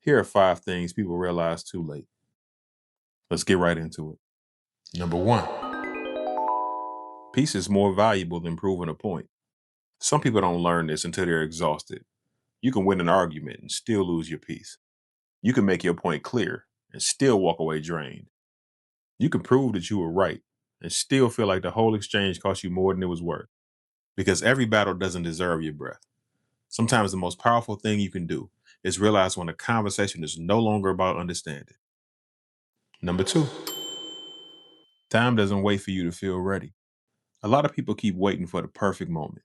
Here are 5 things people realize too late. Let's get right into it. Number 1, peace is more valuable than proving a point. Some people don't learn this until they're exhausted. You can win an argument and still lose your peace. You can make your point clear and still walk away drained. You can prove that you were right and still feel like the whole exchange cost you more than it was worth. Because every battle doesn't deserve your breath. Sometimes the most powerful thing you can do is realize when a conversation is no longer about understanding. Number 2, time doesn't wait for you to feel ready. A lot of people keep waiting for the perfect moment.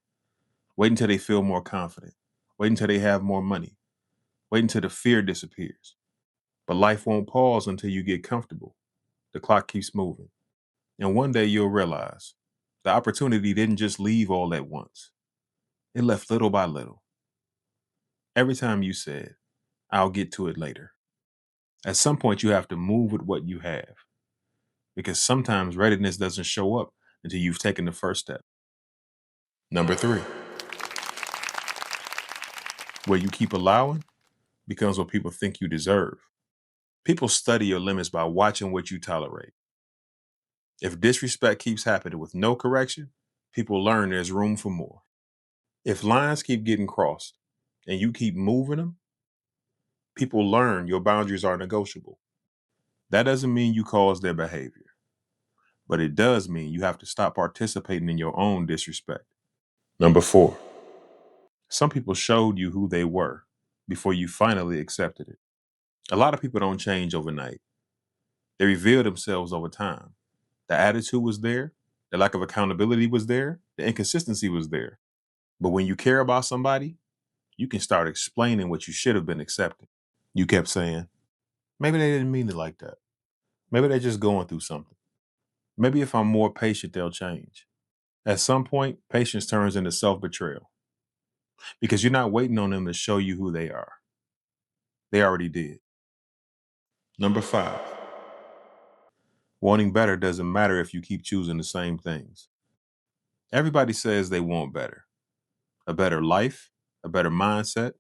Wait until they feel more confident. Wait until they have more money. Wait until the fear disappears. But life won't pause until you get comfortable. The clock keeps moving. And one day you'll realize the opportunity didn't just leave all at once. It left little by little. Every time you said, I'll get to it later. At some point, you have to move with what you have. Because sometimes readiness doesn't show up until you've taken the first step. Number 3, what you keep allowing becomes what people think you deserve. People study your limits by watching what you tolerate. If disrespect keeps happening with no correction, people learn there's room for more. If lines keep getting crossed and you keep moving them, people learn your boundaries are negotiable. That doesn't mean you cause their behavior, but it does mean you have to stop participating in your own disrespect. Number 4, some people showed you who they were before you finally accepted it. A lot of people don't change overnight. They reveal themselves over time. The attitude was there, the lack of accountability was there, the inconsistency was there. But when you care about somebody, you can start explaining what you should have been accepting. You kept saying, maybe they didn't mean it like that. Maybe they're just going through something. Maybe if I'm more patient, they'll change. At some point, patience turns into self betrayal because you're not waiting on them to show you who they are. They already did. Number 5, wanting better doesn't matter if you keep choosing the same things. Everybody says they want better, a better life, a better mindset,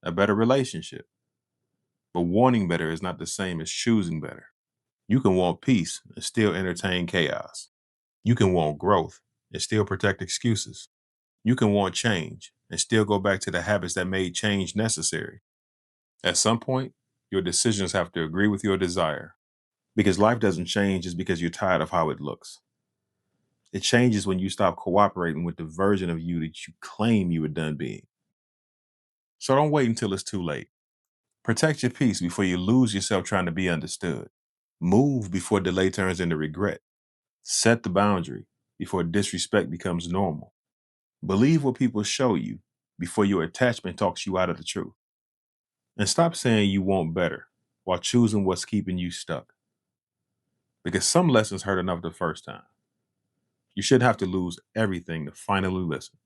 a better relationship. But wanting better is not the same as choosing better. You can want peace and still entertain chaos. You can want growth and still protect excuses. You can want change and still go back to the habits that made change necessary. At some point, your decisions have to agree with your desire because life doesn't change just because you're tired of how it looks. It changes when you stop cooperating with the version of you that you claim you were done being. So don't wait until it's too late. Protect your peace before you lose yourself trying to be understood. Move before delay turns into regret. Set the boundary before disrespect becomes normal. Believe what people show you before your attachment talks you out of the truth. And stop saying you want better while choosing what's keeping you stuck. Because some lessons hurt enough the first time. You shouldn't have to lose everything to finally listen.